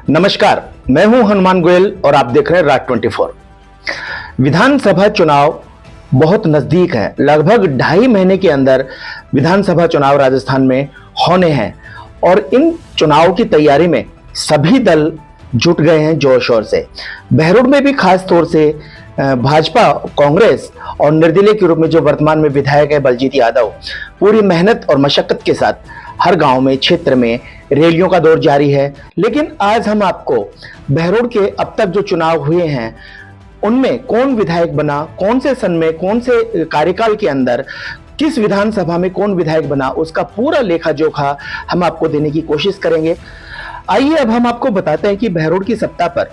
नमस्कार, मैं हूं हनुमान गोयल और आप देख रहे हैं राज 24। विधानसभा चुनाव बहुत नजदीक है। लगभग 2.5 महीने के अंदर विधानसभा चुनाव राजस्थान में होने हैं और इन चुनाव की तैयारी में सभी दल जुट गए हैं जोर शोर से। बहरोड में भी खास तौर से भाजपा, कांग्रेस और निर्दलीय के रूप में जो वर्तमान में विधायक है बलजीत यादव, पूरी मेहनत और मशक्कत के साथ हर गांव में, क्षेत्र में रैलियों का दौर जारी है। लेकिन आज हम आपको बहरोड के अब तक जो चुनाव हुए हैं उनमें कौन विधायक बना, कौन से सन में, कौन से कार्यकाल के अंदर, किस विधानसभा में कौन विधायक बना, उसका पूरा लेखा जोखा हम आपको देने की कोशिश करेंगे। आइए अब हम आपको बताते हैं कि बहरोड की सत्ता पर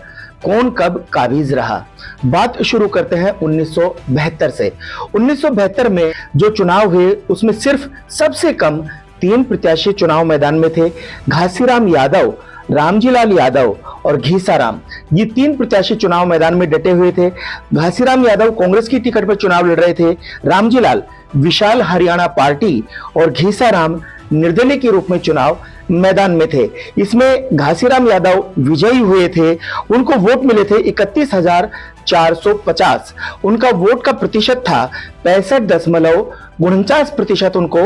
कौन कब काबिज रहा। बात शुरू करते हैं 1972 से। 1972 में जो चुनाव हुए उसमें सिर्फ सबसे कम 3 प्रत्याशी चुनाव मैदान में थे। घासीराम यादव, रामजीलाल यादव और घीसाराम, ये 3 प्रत्याशी चुनाव मैदान में डटे हुए थे। घासीराम यादव कांग्रेस की टिकट पर चुनाव लड़ रहे थे, रामजीलाल विशाल हरियाणा पार्टी और घीसाराम निर्दलीय के रूप में चुनाव मैदान में थे। इसमें घासीराम यादव विजयी हुए थे। उनको वोट मिले थे 31,450। उनका वोट का प्रतिशत था 65.49% उनको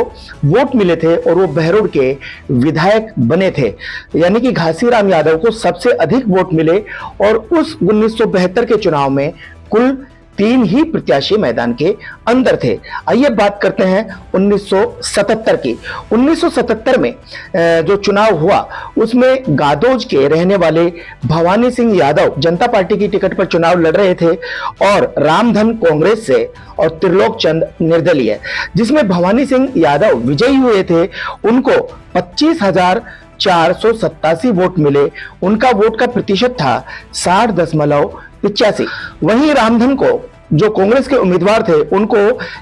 वोट मिले थे और वो बहरोड के विधायक बने थे। यानी कि घासीराम यादव को सबसे अधिक वोट मिले और उस 1972 के चुनाव में कुल 3 ही प्रत्याशी मैदान के अंदर थे। आइए बात करते हैं 1977 की। 1977 में जो चुनाव हुआ उसमें गादोज के रहने वाले भवानी सिंह यादव जनता पार्टी की टिकट पर चुनाव लड़ रहे थे और रामधन कांग्रेस से और त्रिलोक चंद निर्दलीय, जिसमें भवानी सिंह यादव विजयी हुए थे। उनको 25,487 वोट मिले। उनका वोट का प्रतिशत था 60.85। वहीं रामधन को, जो कांग्रेस के उम्मीदवार थे, उनको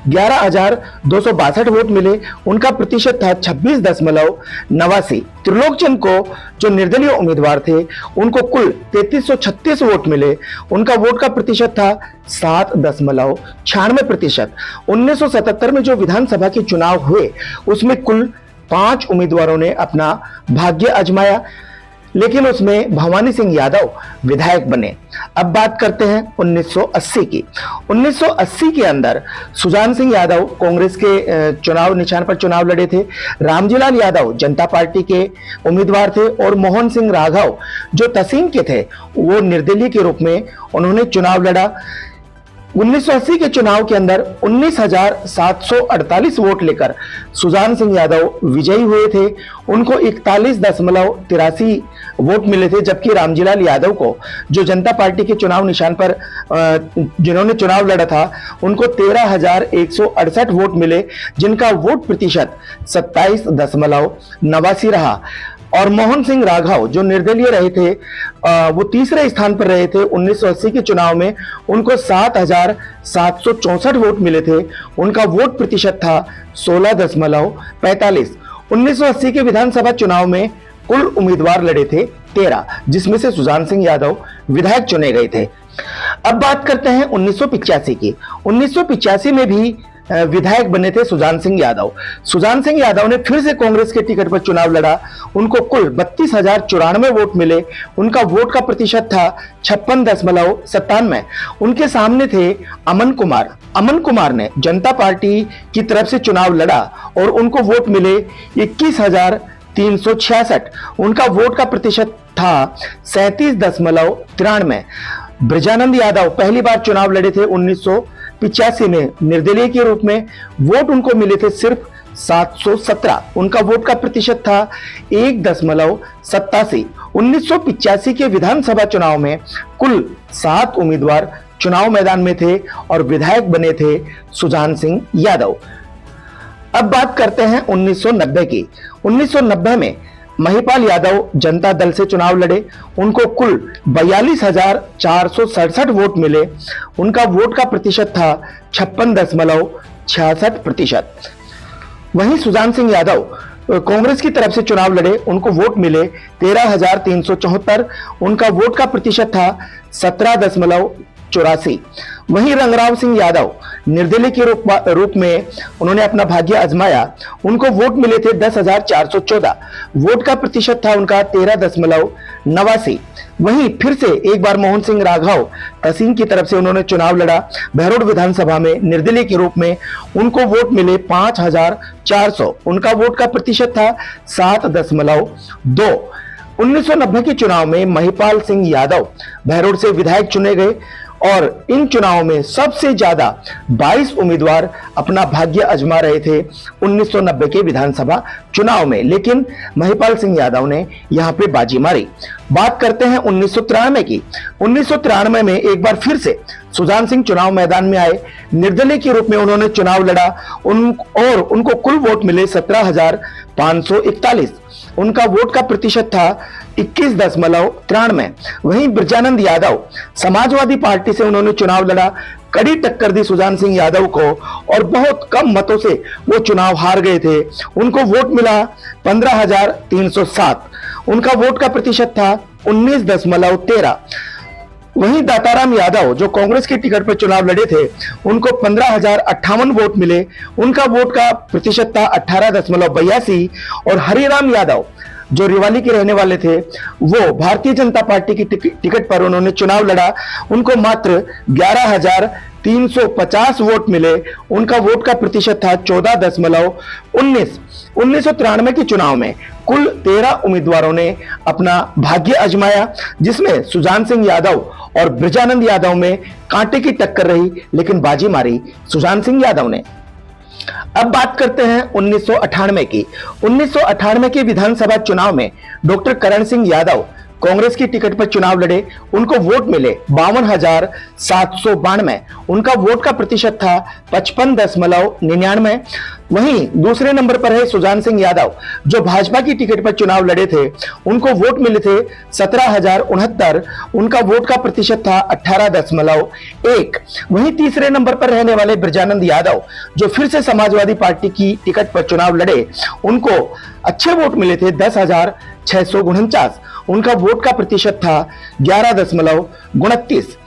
11,262 वोट मिले। उनका प्रतिशत था 26.89। त्रिलोक चंद को, जो निर्दलीय उम्मीदवार थे, उनको कुल 3336 वोट मिले। उनका वोट का प्रतिशत था 7.96%। 1977 में जो विधानसभा के चुनाव हुए उसमें कुल 5 उम्मीदवारों ने अपना भाग्य आजमाया, लेकिन उसमें भवानी सिंह यादव विधायक बने। अब बात करते हैं 1980 की। 1980 के अंदर सुजान सिंह यादव कांग्रेस के चुनाव निशान पर चुनाव लड़े थे। रामजीलाल यादव जनता पार्टी के उम्मीदवार थे और मोहन सिंह राघव जो तहसीन के थे वो निर्दलीय के रूप में उन्होंने चुनाव लड़ा। 1980 के चुनाव के अंदर 19,748 वोट लेकर सुजान सिंह यादव विजयी हुए थे। उनको 41.83 वोट मिले थे, जबकि रामजीलाल यादव को, जो जनता पार्टी के चुनाव निशान पर जिन्होंने चुनाव लड़ा था, उनको 13,168 वोट मिले, जिनका वोट प्रतिशत 27.89 रहा। और मोहन सिंह राघव जो निर्दलीय रहे थे वो तीसरे स्थान पर रहे थे 1980 के चुनाव में। उनको 7,764 वोट मिले थे। उनका वोट प्रतिशत था 16.45। 1980 के विधानसभा चुनाव में कुल उम्मीदवार लड़े थे 13, जिसमें से सुजान सिंह यादव विधायक चुने गए थे। अब बात करते हैं 1985 की। 1985 में भी विधायक बने थे सुजान सिंह यादव। सुजान सिंह यादव ने फिर से कांग्रेस के टिकट पर चुनाव लड़ा। उनको कुल 32,094 वोट मिले। उनका वोट का प्रतिशत था 56.97। उनके सामने थे अमन कुमार। अमन कुमार ने जनता पार्टी की तरफ से चुनाव लड़ा और उनको वोट मिले 21,366। उनका वोट का प्रतिशत था 37.93। ब्रजानंद यादव पहली बार चुनाव लड़े थे 1985 में निर्दलीय के रूप में। वोट उनको मिले थे सिर्फ 717। उनका वोट का प्रतिशत था 1.87। 1985 के विधानसभा चुनाव में कुल 7 उम्मीदवार चुनाव मैदान में थे और विधायक बने थे सुजान सिंह यादव। अब बात करते हैं 1990 की। 1990 में महिपाल यादव जनता दल से चुनाव लड़े। उनको कुल 42,467 वोट मिले। उनका वोट का प्रतिशत था 56.66%। वहीं सुजान सिंह यादव कांग्रेस की तरफ से चुनाव लड़े। उनको वोट मिले 13,374। उनका वोट का प्रतिशत था 17.84। वहीं रंगराव सिंह यादव निर्दलीय के रूप में उन्होंने अपना भाग्य आजमाया। उनको वोट मिले थे 10,414। वोट का प्रतिशत था उनका 13.89। वहीं फिर से एक बार मोहन सिंह राघव तहसीन की तरफ से उन्होंने चुनाव लड़ा बहरोड विधानसभा में निर्दलीय के रूप में। उनको वोट मिले 5,400। उनका वोट का प्रतिशत था 7.2। 1990 के चुनाव में महिपाल सिंह यादव बहरोड से विधायक चुने गए और इन चुनावों में सबसे ज्यादा 22 उम्मीदवार अपना भाग्य आजमा रहे थे 1990 के विधानसभा चुनाव में, लेकिन महिपाल सिंह यादव ने यहां पे बाजी मारी। बात करते हैं 1993 की। 1993 में एक बार फिर से सुजान सिंह चुनाव मैदान में आए। निर्दलीय के रूप में उन्होंने चुनाव लड़ा और उनको कुल वोट मिले 17,541। उनका वोट का प्रतिशत था 21.93। वहीं ब्रजानंद यादव समाजवादी पार्टी से उन्होंने चुनाव लड़ा। कड़ी टक्कर दी सुजान सिंह यादव को और बहुत कम मतों से वो चुनाव हार गए थे। उनको वोट मिला 15,307। उनका वोट का प्रतिशत था 19.13। वहीं दाताराम यादव जो कांग्रेस के टिकट पर चुनाव लड़े थे, उनको 15,058 वोट मिले। उनका वोट का प्रतिशत था 18.82। और हरिराम यादव जो रिवाली के रहने वाले थे, वो भारतीय जनता पार्टी की टिकट पर उन्होंने चुनाव लड़ा। उनको मात्र 11,350 वोट मिले। उनका वोट का प्रतिशत था 14.19। 1993 के चुनाव में कुल 13 उम्मीदवारों ने अपना भाग्य आजमाया, जिसमें सुजान सिंह यादव और ब्रजानंद यादव में कांटे की टक्कर रही, लेकिन बाजी मारी सुजान सिंह यादव ने। अब बात करते हैं 1998 की। 1998 के विधानसभा चुनाव में डॉक्टर करण सिंह यादव कांग्रेस की टिकट पर चुनाव लड़े। उनको वोट मिले 52,792। उनका वोट का प्रतिशत था 55.99। वहीं दूसरे नंबर पर है सुजान सिंह यादव जो भाजपा की टिकट पर चुनाव लड़े थे। उनको वोट मिले थे 17,069। उनका वोट का प्रतिशत था 18.1। वहीं तीसरे नंबर पर रहने वाले ब्रजानंद यादव जो फिर से समाजवादी पार्टी की टिकट पर चुनाव लड़े, उनको अच्छे वोट मिले थे 10,649। उनका वोट का प्रतिशत था 11.29।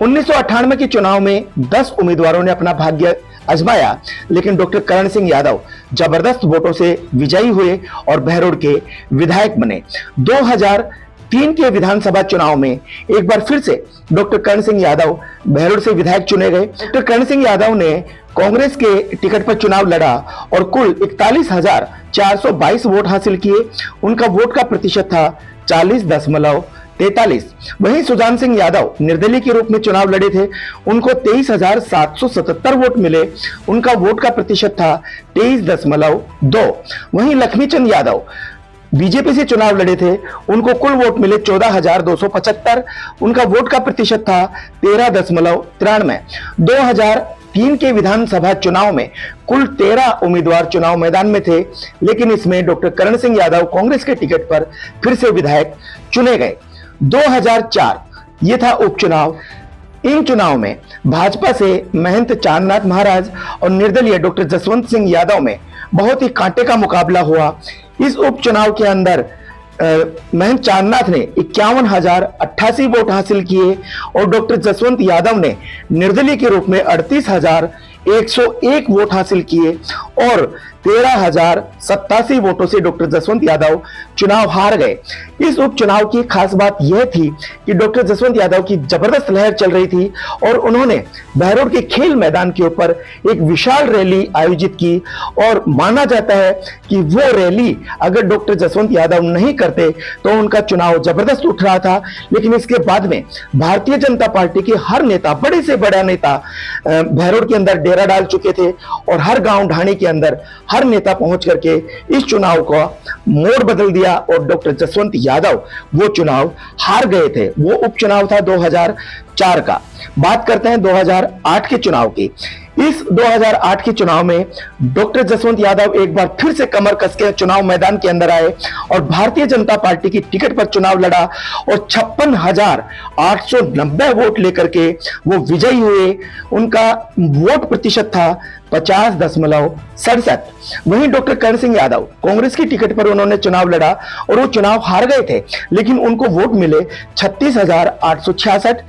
1998 के चुनाव में 10 उम्मीदवारों ने अपना भाग्य आजमाया, लेकिन डॉक्टर करण सिंह यादव जबरदस्त वोटों से विजयी हुए और बहरोड के विधायक बने। 2003 के विधानसभा चुनाव में एक बार फिर से डॉक्टर करण सिंह यादव बहरोड से विधायक चुने गए। डॉक्टर करण सिंह यादव ने कांग्रेस के टिकट पर चुनाव लड़ा और कुल 41,422 वोट हासिल किए। उनका वोट का प्रतिशत था 40.43। वहीं सुजान सिंह यादव निर्दलीय के रूप में चुनाव लड़े थे। उनको 23,777 वोट मिले। उनका वोट का प्रतिशत था 23.2। वहीं लक्ष्मीचंद यादव बीजेपी से चुनाव लड़े थे। उनको कुल वोट मिले 14,275। उनका वोट का प्रतिशत था 13.93। 2003 के विधानसभा चुनाव में कुल 13 उम्मीदवार चुनाव मैदान में थे, लेकिन इसमें डॉक्टर करण सिंह यादव कांग्रेस के टिकट पर फिर से विधायक चुने गए। 2004 ये था उपचुनाव। इन चुनाव में भाजपा से महंत चांदनाथ महाराज और निर्दलीय डॉक्टर जसवंत सिंह यादव में बहुत ही कांटे का मुकाबला हुआ। इस उपचुनाव के अंदर महंत चांदनाथ ने 51,088 वोट हासिल किए और डॉक्टर जसवंत यादव ने निर्दलीय के रूप में 38,101 वोट हासिल किए और 13,087 वोटों से डॉक्टर जसवंत यादव चुनाव हार गए। इस उपचुनाव की खास बात यह थी कि डॉक्टर जसवंत यादव की जबरदस्त लहर चल रही थी और उन्होंने बहरोड के खेल मैदान के ऊपर एक विशाल रैली आयोजित की और माना जाता है कि वो रैली अगर डॉक्टर जसवंत यादव नहीं करते तो उनका चुनाव जबरदस्त उठ रहा था। लेकिन इसके बाद में भारतीय जनता पार्टी के हर नेता, बड़े से बड़ा नेता बहरोड के अंदर डेरा डाल चुके थे और हर गांव ढाणी के अंदर हर नेता पहुंच करके इस चुनाव का मोड़ बदल दिया और डॉक्टर जसवंत यादव वो चुनाव हार गए थे। वो उपचुनाव था 2004 का। बात करते हैं 2008 के चुनाव की। इस 2008 के चुनाव में डॉक्टर जसवंत यादव एक बार फिर से कमर कस के चुनाव मैदान के अंदर आए और भारतीय जनता पार्टी की टिकट पर चुनाव लड़ा और 56,890 वोट लेकर के वो विजयी हुए। उनका वोट प्रतिशत था 50.67। वहीं डॉक्टर कर्ण सिंह यादव कांग्रेस की टिकट पर उन्होंने चुनाव लड़ा और वो चुनाव हार गए थे, लेकिन उनको वोट मिले 36,866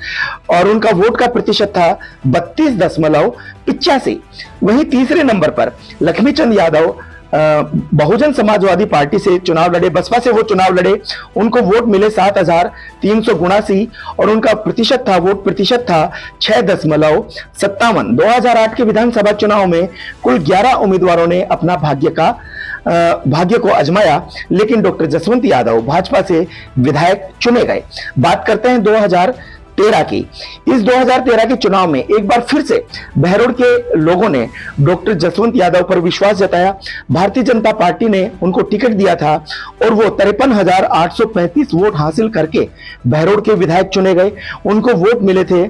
और उनका वोट का प्रतिशत था 32.85। वहीं तीसरे नंबर पर लक्ष्मीचंद यादव बहुजन समाजवादी पार्टी से चुनाव लड़े, बसपा से वो चुनाव लड़े, उनको वोट मिले 7,379 और उनका वोट प्रतिशत था 6.57। 2008 के विधानसभा चुनाव में कुल 11 उम्मीदवारों ने अपना भाग्य को आजमाया, लेकिन डॉक्टर जसवंत यादव भाजपा से विधायक चुने गए। बात करते हैं 2013 की। इस 2013 के चुनाव में एक बार फिर से बहरोड के लोगों ने डॉक्टर जसवंत यादव पर विश्वास जताया। भारतीय जनता पार्टी ने उनको टिकट दिया था और वो 53,835 वोट हासिल करके बहरोड के विधायक चुने गए। उनको वोट मिले थे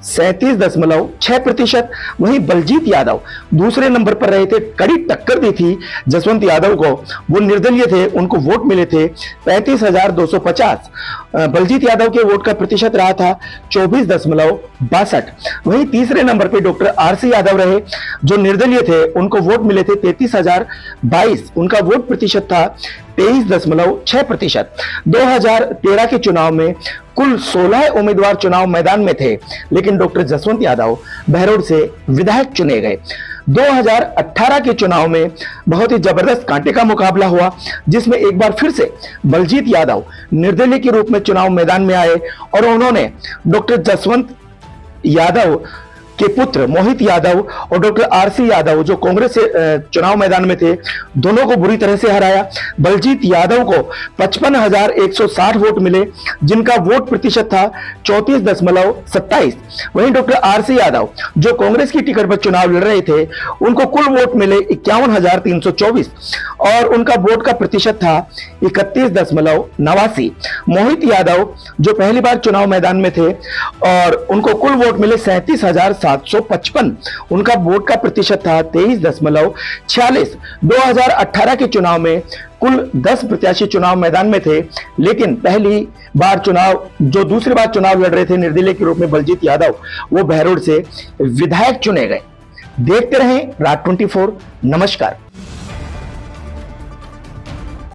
37.6%। वहीं बलजीत यादव दूसरे नंबर पर रहे थे, कड़ी टक्कर दी थी जसवंत यादव को, वो निर्दलीय थे, उनको वोट मिले थे 35,250। बलजीत यादव के वोट का प्रतिशत रहा था 24.62। वहीं तीसरे नंबर पे डॉक्टर आरसी यादव रहे, जो निर्दलीय थे, उनको वोट मिले थे 33,022, उनका वोट प्रतिशत था 23.6%। 2013 के चुनाव में कुल 16 उम्मीदवार चुनाव मैदान में थे, लेकिन डॉक्टर जसवंत यादव बहरोड से विधायक चुने गए। 2018 के चुनाव में बहुत ही जबरदस्त कांटे का मुकाबला हुआ, जिसमें एक बार फिर से बलजीत यादव निर्दलीय के रूप में चुनाव मैदान में आए और उन्होंने डॉक्टर जसवंत यादव के पुत्र मोहित यादव और डॉक्टर आरसी यादव, जो कांग्रेस से चुनाव मैदान में थे, दोनों को बुरी तरह से हराया। बलजीत यादव को 55,160 वोट मिले, जिनका वोट प्रतिशत था 34.27। वहीं डॉक्टर आरसी यादव, जो कांग्रेस की टिकट पर चुनाव लड़ रहे थे, उनको कुल वोट मिले 51,324 और उनका वोट का प्रतिशत था 31.89। मोहित यादव, जो पहली बार चुनाव मैदान में थे, और उनको कुल वोट मिले 37,755, उनका वोट का प्रतिशत था 23.46। 2018 के चुनाव में कुल 10 प्रत्याशी चुनाव मैदान में थे, लेकिन दूसरी बार चुनाव लड़ रहे थे निर्दलीय के रूप में बलजीत यादव, वो बहरोड से विधायक चुने गए। देखते रहें राज 24। नमस्कार।